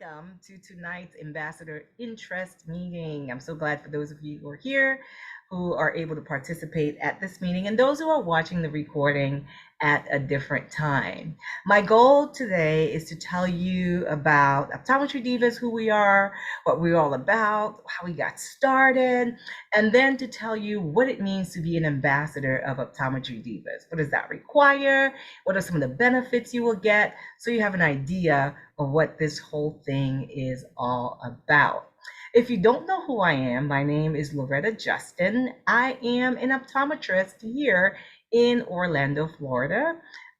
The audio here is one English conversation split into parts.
welcome to tonight's Ambassador Interest meeting. I'm so glad for those of you who are here, who are able to participate at this meeting, and those who are watching the recording at a different time. My goal today is to tell you about Optometry Divas, who we are, what we're all about, how we got started, and then to tell you what it means to be an ambassador of Optometry Divas. What does that require? What are some of the benefits you will get? So you have an idea of what this whole thing is all about. If you don't know who I am, my name is Loretta Justin. I am an optometrist here in Orlando, Florida.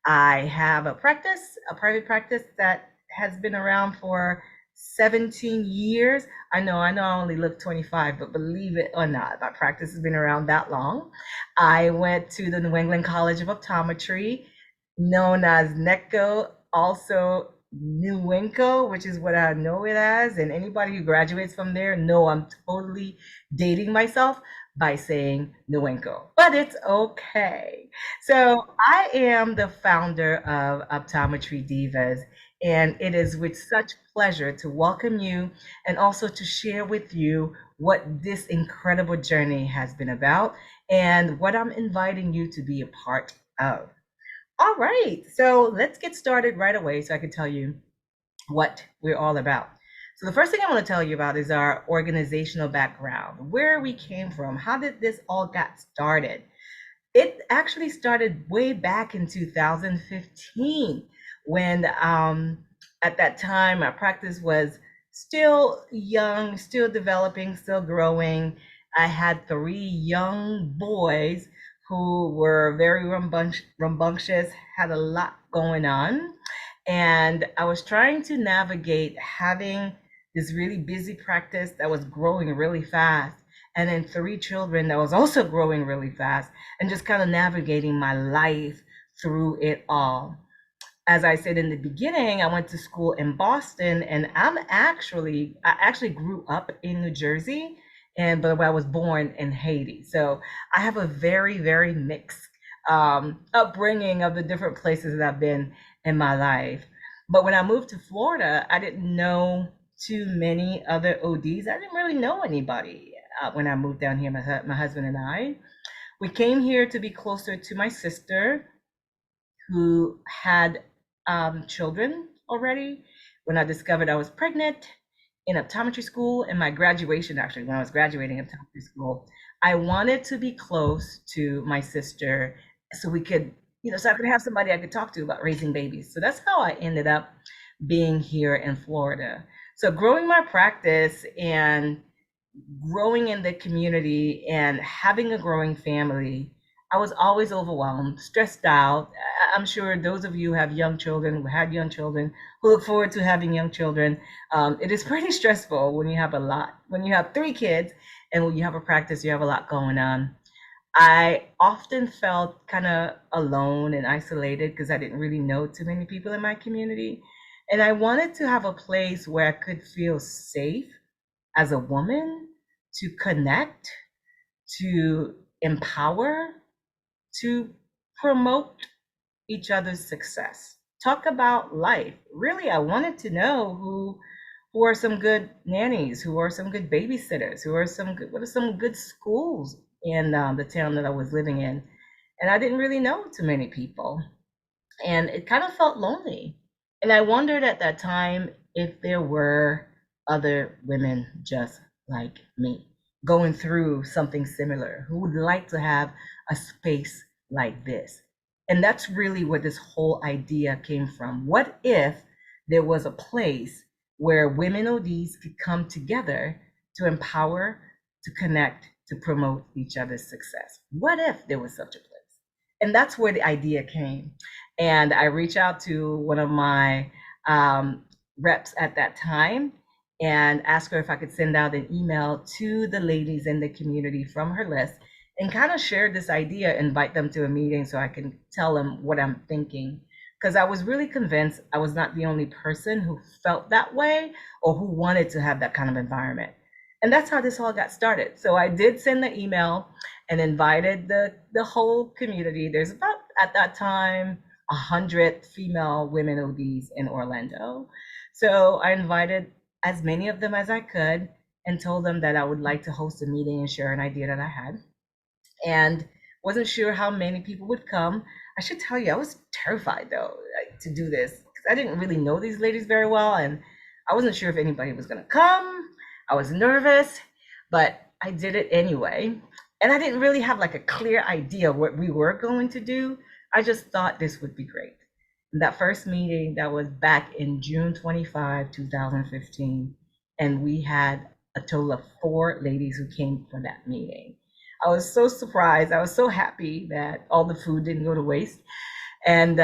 I have a private practice that has been around for 17 years. I only look 25, but believe it or not, my practice has been around that long. I went to the New England College of Optometry, known as NECO, also Newenko, which is what I know it as. And anybody who graduates from there know I'm totally dating myself by saying Newenko, but it's okay. So I am the founder of Optometry Divas, and it is with such pleasure to welcome you and also to share with you what this incredible journey has been about and what I'm inviting you to be a part of. All right, so let's get started right away so I can tell you what we're all about. So the first thing I want to tell you about is our organizational background, where we came from, how did this all got started? It actually started way back in 2015 when at that time my practice was still young, still developing, still growing. I had three young boys who were very rambunctious, had a lot going on. And I was trying to navigate having this really busy practice that was growing really fast, and then three children that was also growing really fast, and just kind of navigating my life through it all. As I said in the beginning, I went to school in Boston, and I actually grew up in New Jersey, and but I was born in Haiti. So I have a very mixed upbringing of the different places that I've been in my life. But when I moved to Florida, I didn't know too many other ODs. I didn't really know anybody when I moved down here. My husband and I, we came here to be closer to my sister, who had children already. When I discovered I was pregnant in optometry school, in my graduation, actually, when I was graduating optometry school, I wanted to be close to my sister so we could, so I could have somebody I could talk to about raising babies. So that's how I ended up being here in Florida. So growing my practice and growing in the community and having a growing family, I was always overwhelmed, stressed out. I'm sure those of you who have young children, who had young children, who look forward to having young children, it is pretty stressful when you have a lot, when you have three kids and when you have a practice, you have a lot going on. I often felt kind of alone and isolated because I didn't really know too many people in my community. And I wanted to have a place where I could feel safe as a woman, to connect, to empower, to promote each other's success. Talk about life. Really, I wanted to know who are some good nannies, who are some good babysitters, what are some good schools in the town that I was living in. And I didn't really know too many people, and it kind of felt lonely. And I wondered at that time if there were other women just like me going through something similar who would like to have a space like this. And that's really where this whole idea came from. What if there was a place where women ODs could come together to empower, to connect, to promote each other's success? What if there was such a place? And that's where the idea came. And I reached out to one of my reps at that time and asked her if I could send out an email to the ladies in the community from her list and kind of share this idea, invite them to a meeting so I can tell them what I'm thinking. Because I was really convinced I was not the only person who felt that way or who wanted to have that kind of environment. And that's how this all got started. So I did send the email and invited the whole community. There's about, at that time, 100 female women ODs in Orlando. So I invited as many of them as I could and told them that I would like to host a meeting and share an idea that I had. And wasn't sure how many people would come. I should tell you, I was terrified though, like, to do this because I didn't really know these ladies very well, and I wasn't sure if anybody was going to come. I was nervous, but I did it anyway. And I didn't really have like a clear idea what we were going to do. I just thought this would be great. And that first meeting, that was back in June 25, 2015, and we had a total of 4 ladies who came for that meeting. I was so surprised. I was so happy that all the food didn't go to waste. And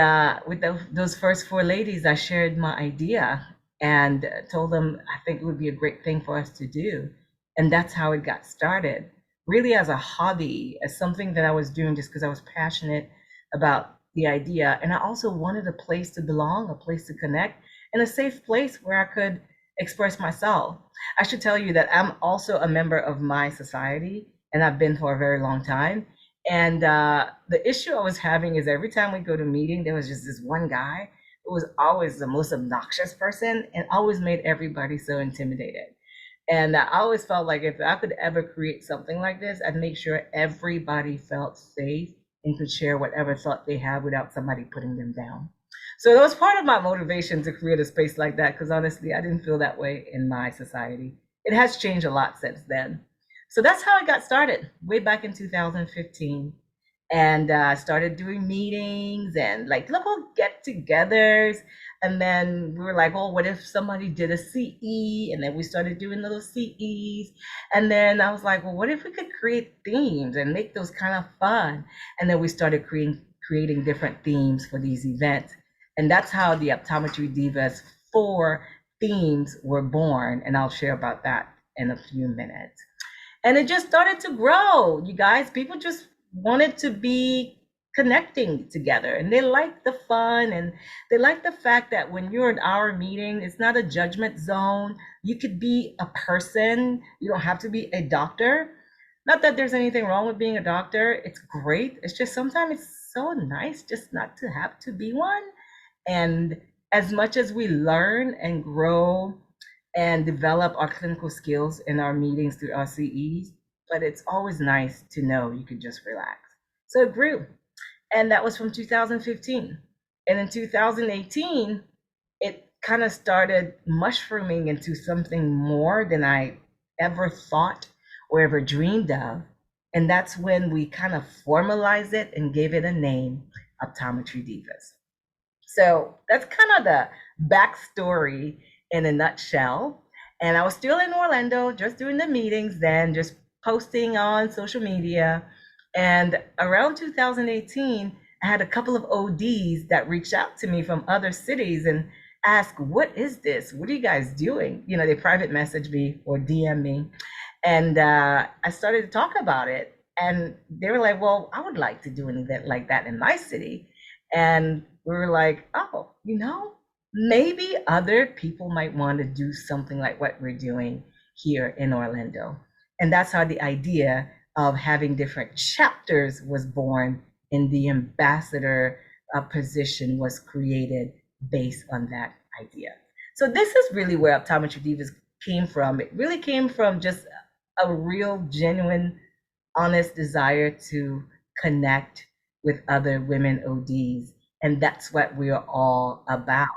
with those first 4 ladies, I shared my idea and told them I think it would be a great thing for us to do. And that's how it got started. Really, as a hobby, as something that I was doing just because I was passionate about the idea. And I also wanted a place to belong, a place to connect, and a safe place where I could express myself. I should tell you that I'm also a member of my society, and I've been for a very long time. And the issue I was having is every time we go to a meeting, there was just this one guy who was always the most obnoxious person and always made everybody so intimidated. And I always felt like if I could ever create something like this, I'd make sure everybody felt safe and could share whatever thought they had without somebody putting them down. So that was part of my motivation to create a space like that, because honestly, I didn't feel that way in my society. It has changed a lot since then. So that's how I got started way back in 2015. And started doing meetings and like little get togethers. And then we were like, oh, what if somebody did a CE? And then we started doing little CEs. And then I was like, well, what if we could create themes and make those kind of fun? And then we started creating different themes for these events. And that's how the Optometry Divas 4 themes were born. And I'll share about that in a few minutes. And it just started to grow. You guys, people just wanted to be connecting together, and they like the fun, and they like the fact that when you're in our meeting, it's not a judgment zone. You could be a person, you don't have to be a doctor. Not that there's anything wrong with being a doctor, it's great. It's just sometimes it's so nice just not to have to be one. And as much as we learn and grow and develop our clinical skills in our meetings through our CEs, but it's always nice to know you can just relax. So it grew. And that was from 2015. And in 2018, it kind of started mushrooming into something more than I ever thought or ever dreamed of. And that's when we kind of formalized it and gave it a name, Optometry Divas. So that's kind of the backstory in a nutshell. And I was still in Orlando, just doing the meetings then, just posting on social media. And around 2018, I had a couple of ODs that reached out to me from other cities and asked, what is this? What are you guys doing? You know, they private message me or DM me. And I started to talk about it. And they were like, well, I would like to do an event like that in my city. And we were like, oh, maybe other people might want to do something like what we're doing here in Orlando. And that's how the idea of having different chapters was born, and the ambassador position was created based on that idea. So this is really where Optometry Divas came from. It really came from just a real, genuine, honest desire to connect with other women ODs. And that's what we're all about.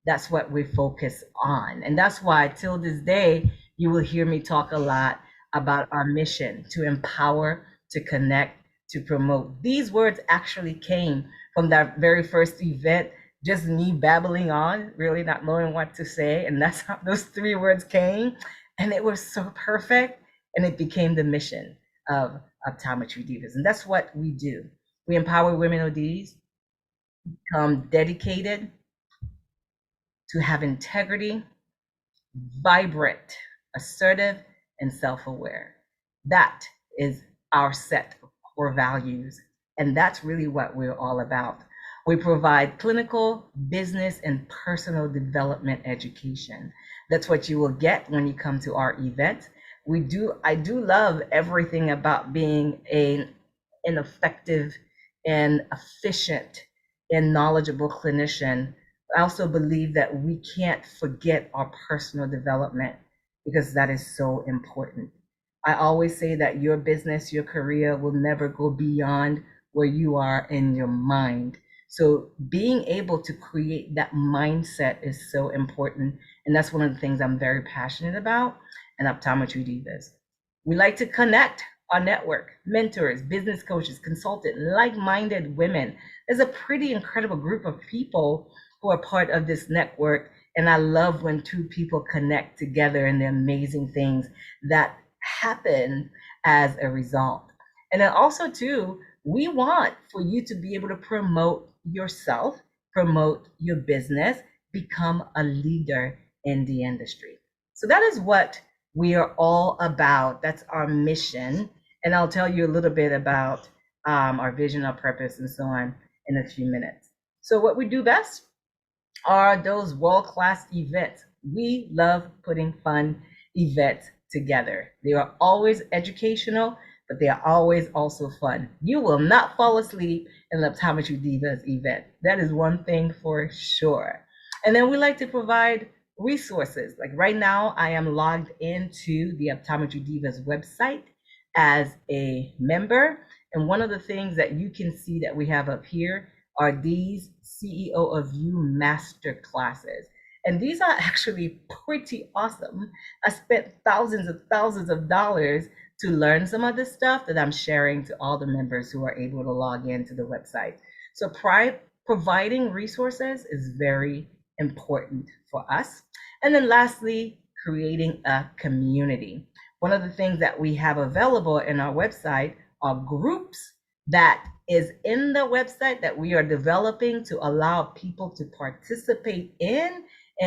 That's what we focus on. And that's why, till this day, you will hear me talk a lot about our mission to empower, to connect, to promote. These words actually came from that very first event, just me babbling on, really not knowing what to say. And that's how those 3 words came. And it was so perfect. And it became the mission of Optometry Divas. And that's what we do. We empower women ODs, become dedicated, to have integrity, vibrant, assertive, and self-aware. That is our set of core values. And that's really what we're all about. We provide clinical, business, and personal development education. That's what you will get when you come to our event. I do love everything about being an effective and efficient and knowledgeable clinician I also believe that we can't forget our personal development because that is so important. I always say that your business, your career will never go beyond where you are in your mind. So being able to create that mindset is so important. And that's one of the things I'm very passionate about in Optometry Divas. We like to connect our network, mentors, business coaches, consultants, like-minded women. There's a pretty incredible group of people who are part of this network. And I love when two people connect together and the amazing things that happen as a result. And then also, too, we want for you to be able to promote yourself, promote your business, become a leader in the industry. So that is what we are all about. That's our mission. And I'll tell you a little bit about our vision, our purpose, and so on in a few minutes. So, what we do best are those world-class events. We love putting fun events together. They are always educational, but they are always also fun. You will not fall asleep in the Optometry Divas event. That is one thing for sure. And then we like to provide resources. Like right now, I am logged into the Optometry Divas website as a member. And one of the things that you can see that we have up here are these CEO of You master classes. And these are actually pretty awesome. I spent thousands of dollars to learn some of this stuff that I'm sharing to all the members who are able to log into the website. So providing resources is very important for us. And then lastly, creating a community. One of the things that we have available in our website are groups that is in the website that we are developing to allow people to participate in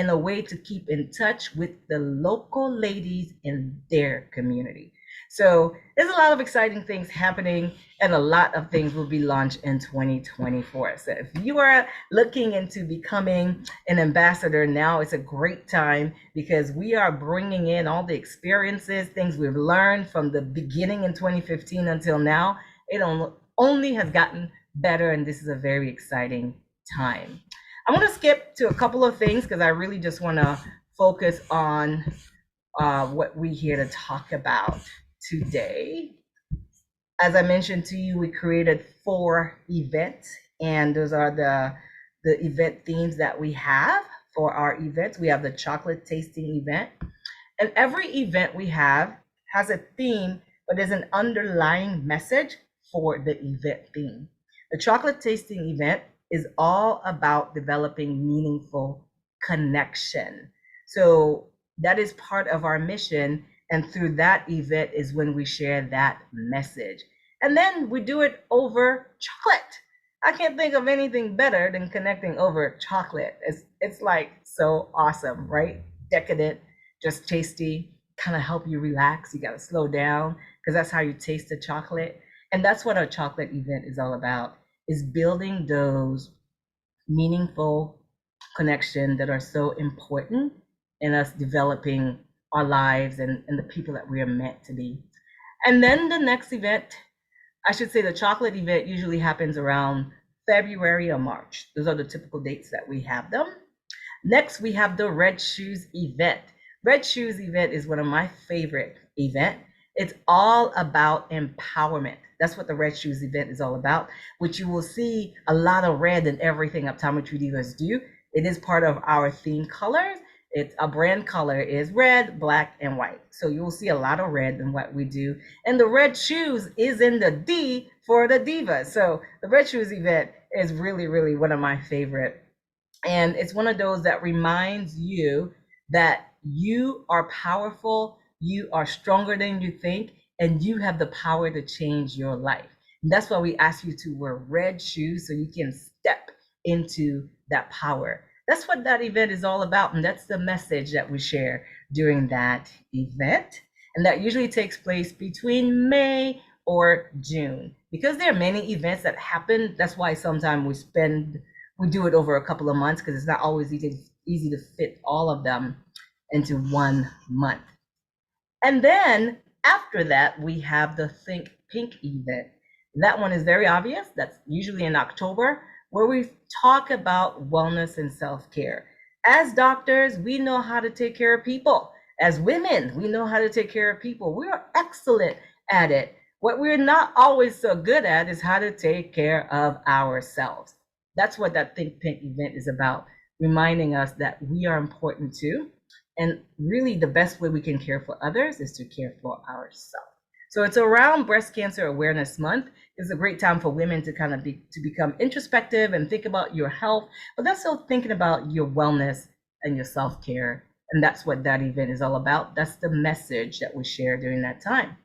a way to keep in touch with the local ladies in their community. So there's a lot of exciting things happening, and a lot of things will be launched in 2024. So if you are looking into becoming an ambassador now, it's a great time because we are bringing in all the experiences, things we've learned from the beginning in 2015 until now. It only has gotten better, and this is a very exciting time. I'm going to skip to a couple of things because I really just want to focus on what we're here to talk about today. As I mentioned to you, we created 4 events, and those are the event themes that we have for our events. We have the chocolate tasting event, and every event we have has a theme, but there's an underlying message for the event theme. The chocolate tasting event is all about developing meaningful connection. So that is part of our mission. And through that event is when we share that message. And then we do it over chocolate. I can't think of anything better than connecting over chocolate. It's like so awesome, right? Decadent, just tasty, kind of help you relax. You got to slow down because that's how you taste the chocolate. And that's what our chocolate event is all about, is building those meaningful connection that are so important in us developing our lives and the people that we are meant to be. And then the next event, I should say the chocolate event usually happens around February or March. Those are the typical dates that we have them. Next, we have the Red Shoes event. Red Shoes event is one of my favorite events. It's all about empowerment. That's what the Red Shoes event is all about, which you will see a lot of red in everything Optometry Divas do. It is part of our theme colors. It's a brand color is red, black, and white. So you will see a lot of red in what we do. And the Red Shoes is in the D for the Divas. So the Red Shoes event is really, really one of my favorite. And it's one of those that reminds you that you are powerful, you are stronger than you think, and you have the power to change your life. And that's why we ask you to wear red shoes so you can step into that power. That's what that event is all about. And that's the message that we share during that event. And that usually takes place between May or June. Because there are many events that happen, that's why sometimes we do it over a couple of months because it's not always easy to fit all of them into 1 month. And then after that, we have the Think Pink event. That one is very obvious. That's usually in October. where we talk about wellness and self-care. As doctors, we know how to take care of people. As women, we know how to take care of people. We are excellent at it. What we're not always so good at is how to take care of ourselves. That's what that Think Pink event is about, reminding us that we are important too. And really, the best way we can care for others is to care for ourselves. So it's around Breast Cancer Awareness Month. It's a great time for women to kind of become introspective and think about your health, but also thinking about your wellness and your self-care. And that's what that event is all about. That's the message that we share during that time.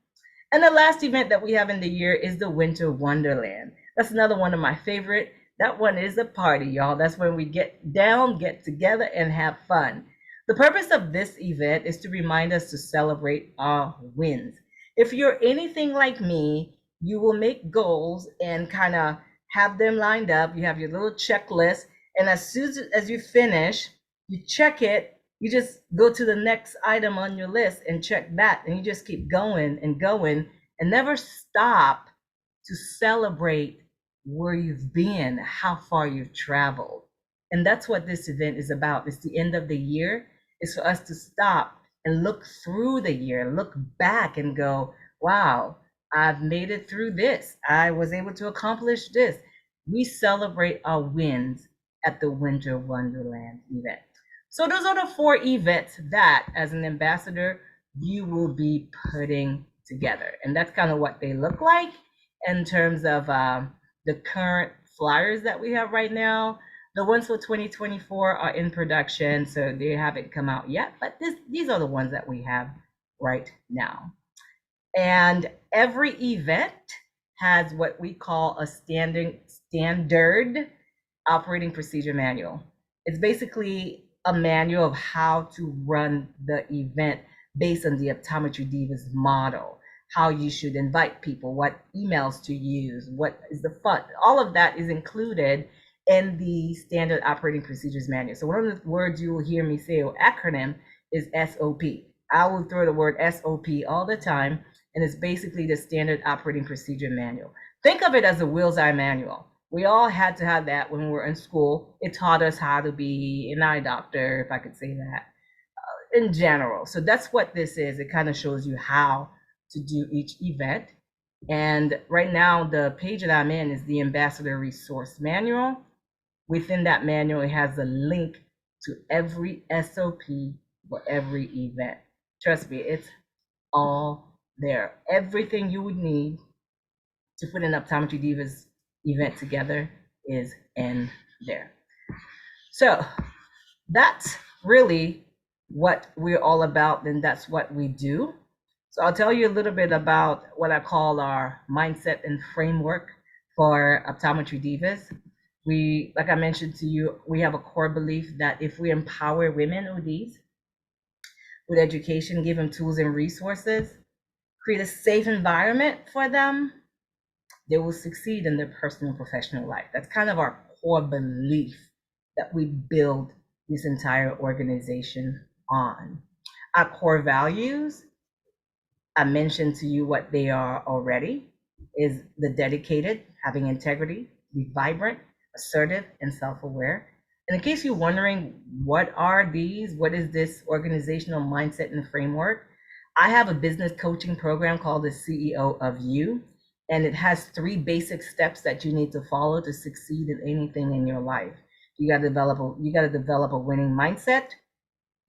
And the last event that we have in the year is the Winter Wonderland. That's another one of my favorite. That one is a party, y'all. That's when we get down, get together, and have fun. The purpose of this event is to remind us to celebrate our wins. If you're anything like me, you will make goals and kind of have them lined up. You have your little checklist, and as soon as you finish, you check it. You just go to the next item on your list and check that, and you just keep going and never stop to celebrate where you've been, how far you've traveled. And that's what this event is about. It's the end of the year. It's for us to stop and look through the year, look back and go, wow, I've made it through this. I was able to accomplish this. We celebrate our wins at the Winter Wonderland event. So those are the 4 events that, as an ambassador, you will be putting together. And that's kind of what they look like in terms of the current flyers that we have right now. The ones for 2024 are in production, so they haven't come out yet, but these are the ones that we have right now. And every event has what we call a standard operating procedure manual. It's basically a manual of how to run the event based on the Optometry Divas model, how you should invite people, what emails to use, what is the fun. All of that is included in the standard operating procedures manual. So one of the words you will hear me say, or acronym, is SOP. I will throw the word SOP all the time, and it's basically the standard operating procedure manual. Think of it as a Will's Eye manual. We all had to have that when we were in school. It taught us how to be an eye doctor, if I could say that, in general. So that's what this is. It kind of shows you how to do each event. And right now, the page that I'm in is the Ambassador Resource Manual. Within that manual, it has a link to every SOP for every event. Trust me, it's all there. Everything you would need to put an Optometry Divas event together is in there. So that's really what we're all about, and that's what we do. So I'll tell you a little bit about what I call our mindset and framework for Optometry Divas. We, like I mentioned to you, we have a core belief that if we empower women ODs with education, give them tools and resources, create a safe environment for them, they will succeed in their personal and professional life. That's kind of our core belief that we build this entire organization on. Our core values, I mentioned to you what they are already, is the dedicated, having integrity, be vibrant, assertive, and self-aware. And in case you're wondering, what are these? What is this organizational mindset and framework? I have a business coaching program called the CEO of You, and it has 3 basic steps that you need to follow to succeed in anything in your life. You got to develop a winning mindset,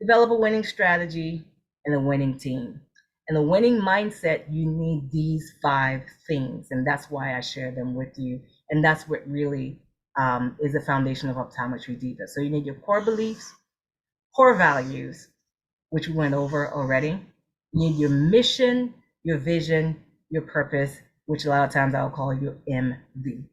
develop a winning strategy, and a winning team. And a winning mindset, you need these 5 things, and that's why I share them with you. And that's what really is the foundation of Optometry Divas. So you need your core beliefs, core values, which we went over already. You need your mission, your vision, your purpose, which a lot of times I'll call your MVP.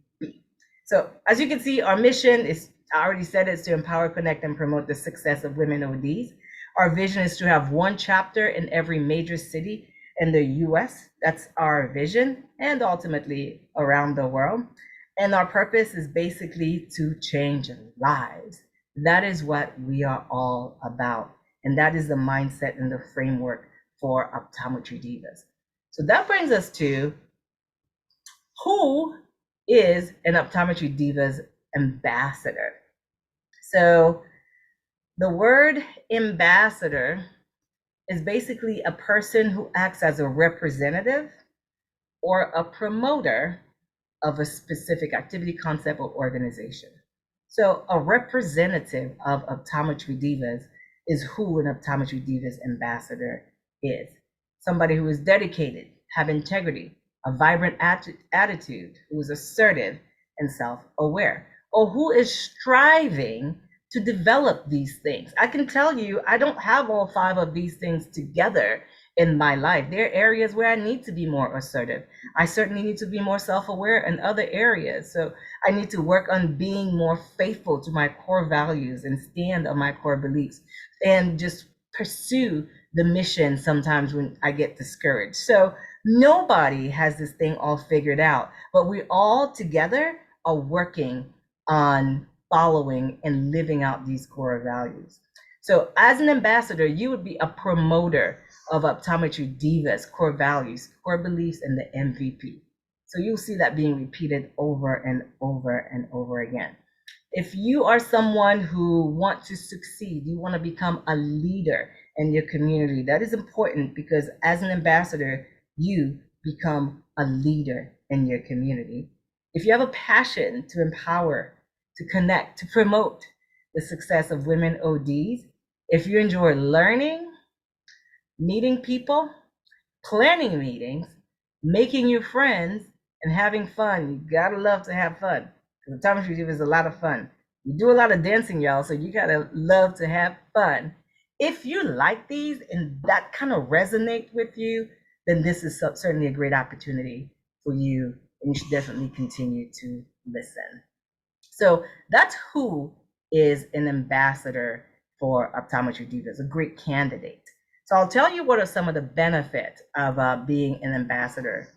So as you can see, our mission is, I already said, it's to empower, connect, and promote the success of women ODs. Our vision is to have 1 chapter in every major city in the US. That's our vision, and ultimately around the world. And our purpose is basically to change lives. That is what we are all about. And that is the mindset and the framework for Optometry Divas. So that brings us to, who is an Optometry Divas ambassador. So the word ambassador is basically a person who acts as a representative or a promoter of a specific activity, concept, or organization. So a representative of Optometry Divas is who an Optometry Divas ambassador is. Somebody who is dedicated, have integrity, a vibrant attitude, who is assertive and self-aware, or who is striving to develop these things. I can tell you, I don't have all five of these things together in my life. There are areas where I need to be more assertive. I certainly need to be more self-aware in other areas. So I need to work on being more faithful to my core values and stand on my core beliefs and just pursue the mission sometimes when I get discouraged. So nobody has this thing all figured out, but we all together are working on following and living out these core values. So as an ambassador, you would be a promoter of Optometry Divas, core values, core beliefs, and the MVP. So you'll see that being repeated over and over and over again. If you are someone who wants to succeed, you want to become a leader in your community, that is important because as an ambassador, you become a leader in your community. If you have a passion to empower, to connect, to promote the success of women ODs, if you enjoy learning, meeting people, planning meetings, making new friends, and having fun. You gotta love to have fun. Because optometry is a lot of fun. You do a lot of dancing, y'all, so you gotta love to have fun. If you like these and that kind of resonate with you, then this is certainly a great opportunity for you, and you should definitely continue to listen. So that's who is an ambassador for Optometry Divas, a great candidate. So I'll tell you what are some of the benefits of being an ambassador.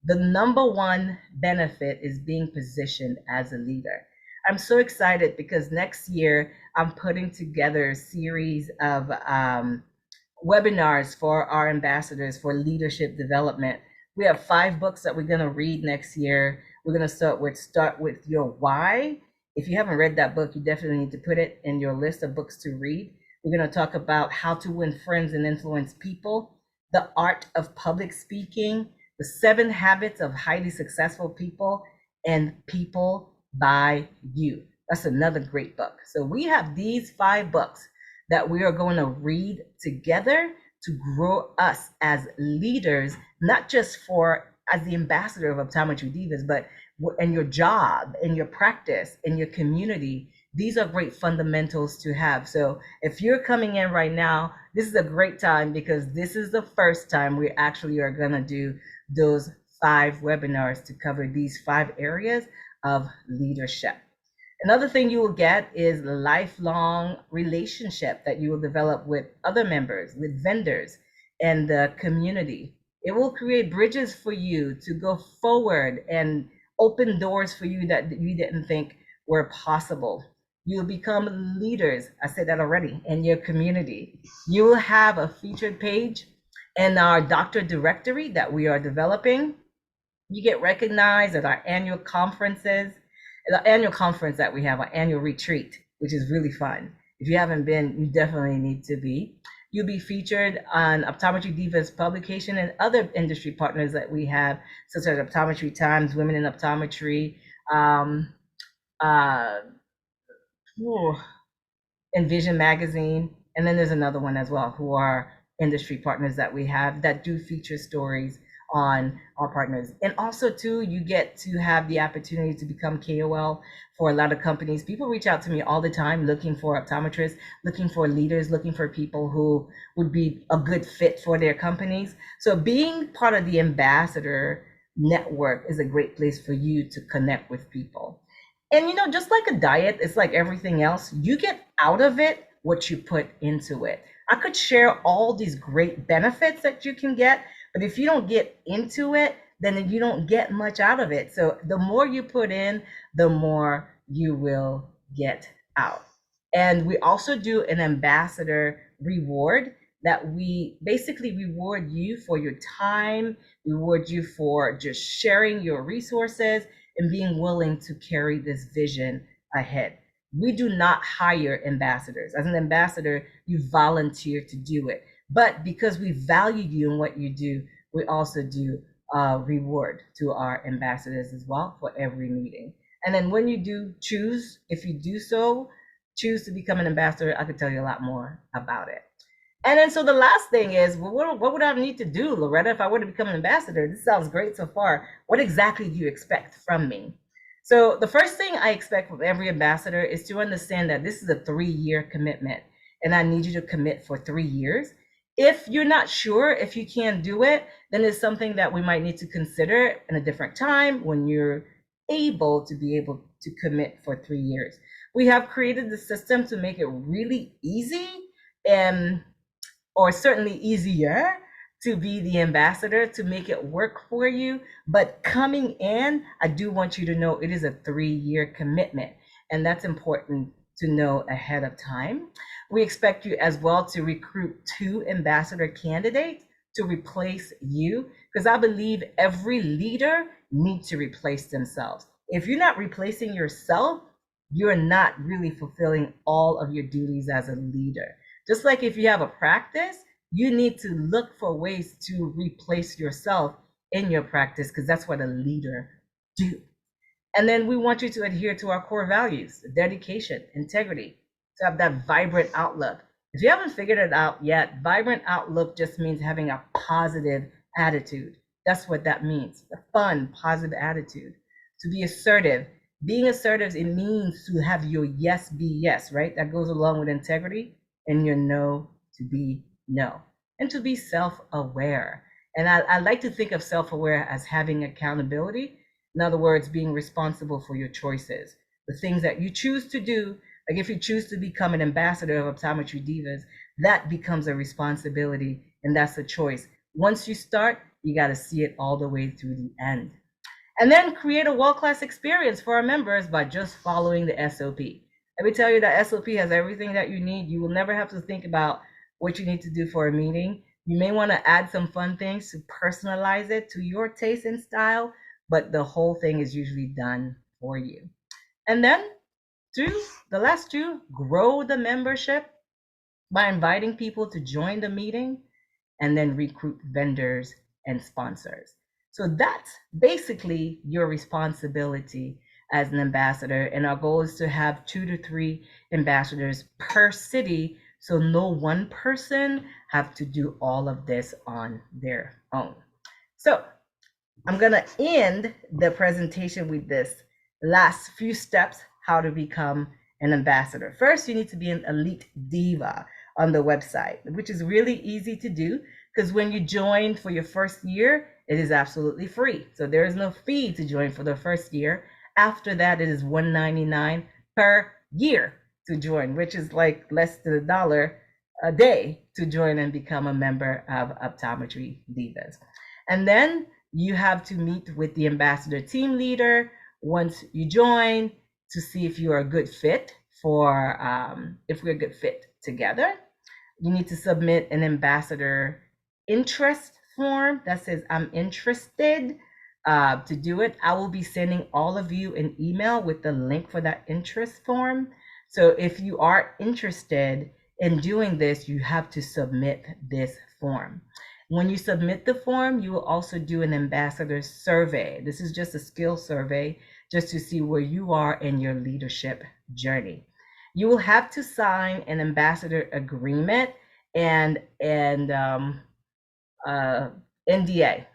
The number one benefit is being positioned as a leader. I'm so excited because next year I'm putting together a series of webinars for our ambassadors for leadership development. We have 5 books that we're going to read next year. We're going to start with your why. If you haven't read that book, you definitely need to put it in your list of books to read. We're going to talk about how to win friends and influence people, the art of public speaking, the 7 habits of highly successful people, and people by you. That's another great book. So we have these 5 books that we are going to read together to grow us as leaders, not just for as the ambassador of Optometry Divas, but in your job, in your practice, in your community. These are great fundamentals to have. So if you're coming in right now, this is a great time because this is the first time we actually are going to do those 5 webinars to cover these 5 areas of leadership. Another thing you will get is lifelong relationship that you will develop with other members, with vendors, and the community. It will create bridges for you to go forward and open doors for you that you didn't think were possible. You'll become leaders, I said that already, in your community. You will have a featured page in our doctor directory that we are developing. You get recognized at our annual conferences, the annual conference that we have, our annual retreat, which is really fun. If you haven't been, you definitely need to be. You'll be featured on Optometry Divas publication and other industry partners that we have, such as Optometry Times, Women in Optometry, Envision Magazine, and then there's another one as well, who are industry partners that we have that do feature stories on our partners. And also too, you get to have the opportunity to become KOL for a lot of companies. People reach out to me all the time looking for optometrists, looking for leaders, looking for people who would be a good fit for their companies. So being part of the ambassador network is a great place for you to connect with people. And just like a diet, it's like everything else. You get out of it what you put into it. I could share all these great benefits that you can get, but if you don't get into it, then you don't get much out of it. So the more you put in, the more you will get out. And we also do an ambassador reward that we basically reward you for your time, reward you for just sharing your resources and being willing to carry this vision ahead. We do not hire ambassadors. As an ambassador, you volunteer to do it. But because we value you and what you do, we also do reward to our ambassadors as well for every meeting. And then when you do choose, if you do so, choose to become an ambassador, I could tell you a lot more about it. And then, so the last thing is, well, what would I need to do, Loretta, if I were to become an ambassador? This sounds great so far. What exactly do you expect from me? So the first thing I expect from every ambassador is to understand that this is a 3-year commitment, and I need you to commit for 3 years. If you're not sure if you can do it, then it's something that we might need to consider in a different time when you're able to commit for 3 years. We have created the system to make it really easy and or certainly easier to be the ambassador, to make it work for you. But coming in, I do want you to know it is a 3-year commitment, and that's important to know ahead of time. We expect you as well to recruit 2 ambassador candidates to replace you, because I believe every leader needs to replace themselves. If you're not replacing yourself, you're not really fulfilling all of your duties as a leader. Just like if you have a practice, you need to look for ways to replace yourself in your practice, because that's what a leader do. And then we want you to adhere to our core values: dedication, integrity, to have that vibrant outlook. If you haven't figured it out yet, vibrant outlook just means having a positive attitude. That's what that means: a fun, positive attitude. To be assertive. Being assertive, it means to have your yes be yes, right? That goes along with integrity, and your no to be no. And to be self-aware. And I like to think of self-aware as having accountability. In other words, being responsible for your choices. The things that you choose to do, like if you choose to become an ambassador of Optometry Divas, that becomes a responsibility, and that's a choice. Once you start, you got to see it all the way through the end. And then create a world-class experience for our members by just following the SOP. Let me tell you that SOP has everything that you need. You will never have to think about what you need to do for a meeting. You may want to add some fun things to personalize it to your taste and style, but the whole thing is usually done for you. And then the last 2, grow the membership by inviting people to join the meeting, and then recruit vendors and sponsors. So that's basically your responsibility as an ambassador. And our goal is to have 2 to 3 ambassadors per city, so no one person have to do all of this on their own. So I'm going to end the presentation with this last few steps, how to become an ambassador. First, you need to be an elite diva on the website, which is really easy to do, because when you join for your first year, it is absolutely free. So there is no fee to join for the first year. After that, it is $199 per year to join, which is like less than $1 a day to join and become a member of Optometry Divas. And then you have to meet with the ambassador team leader once you join to see if you are a good fit if we're a good fit together. You need to submit an ambassador interest form that says I'm interested to do it. I will be sending all of you an email with the link for that interest form. So if you are interested in doing this, you have to submit this form. When you submit the form, you will also do an ambassador survey. This is just a skill survey just to see where you are in your leadership journey. You will have to sign an ambassador agreement and NDA.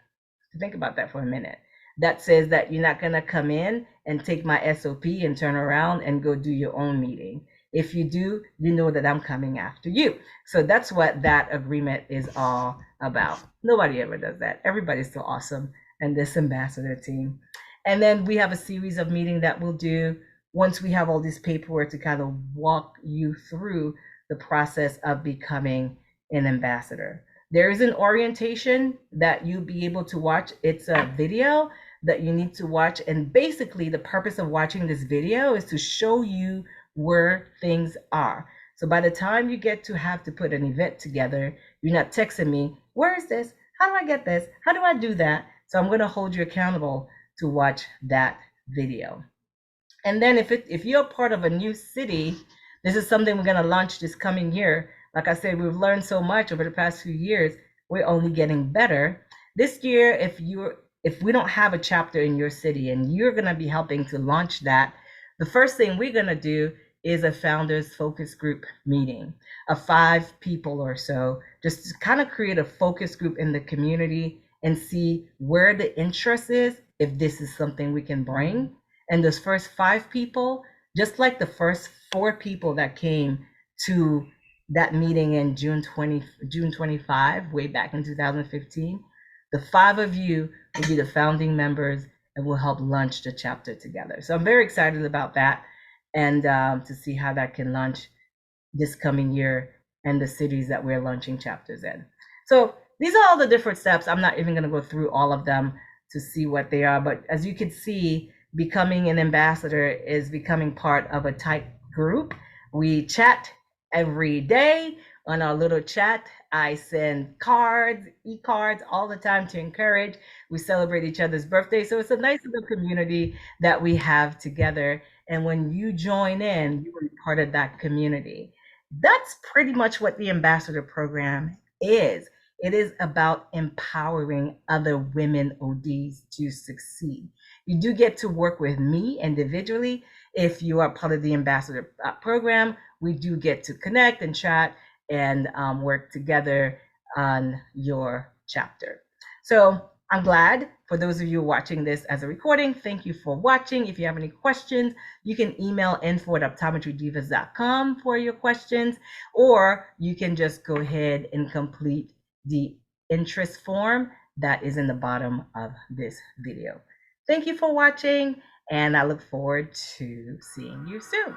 Think about that for a minute. That says that you're not going to come in and take my SOP and turn around and go do your own meeting. If you do, you know that I'm coming after you. So that's what that agreement is all about. Nobody ever does that. Everybody's so awesome in this ambassador team. And then we have a series of meetings that we'll do once we have all this paperwork to kind of walk you through the process of becoming an ambassador. There is an orientation that you'll be able to watch. It's a video that you need to watch. And basically the purpose of watching this video is to show you where things are. So by the time you get to have to put an event together, you're not texting me, where is this? How do I get this? How do I do that? So I'm going to hold you accountable to watch that video. And then if you're part of a new city, this is something we're going to launch this coming year. Like I said, we've learned so much over the past few years. We're only getting better. This year, if we don't have a chapter in your city and you're going to be helping to launch that, the first thing we're going to do is a founders focus group meeting of 5 people or so, just to kind of create a focus group in the community and see where the interest is, if this is something we can bring. And those first 5 people, just like the first 4 people that came to that meeting in June 25, way back in 2015, the 5 of you will be the founding members and will help launch the chapter together. So I'm very excited about that, and to see how that can launch this coming year and the cities that we're launching chapters in. So these are all the different steps. I'm not even going to go through all of them to see what they are, but as you can see, becoming an ambassador is becoming part of a tight group. We chat every day on our little chat. I send cards, e-cards all the time to encourage. We celebrate each other's birthdays. So it's a nice little community that we have together. And when you join in, you are part of that community. That's pretty much what the ambassador program is. It is about empowering other women ODs to succeed. You do get to work with me individually. If you are part of the ambassador program, we do get to connect and chat and work together on your chapter. So I'm glad for those of you watching this as a recording. Thank you for watching. If you have any questions, you can email info@optometrydivas.com for your questions, or you can just go ahead and complete the interest form that is in the bottom of this video. Thank you for watching, and I look forward to seeing you soon.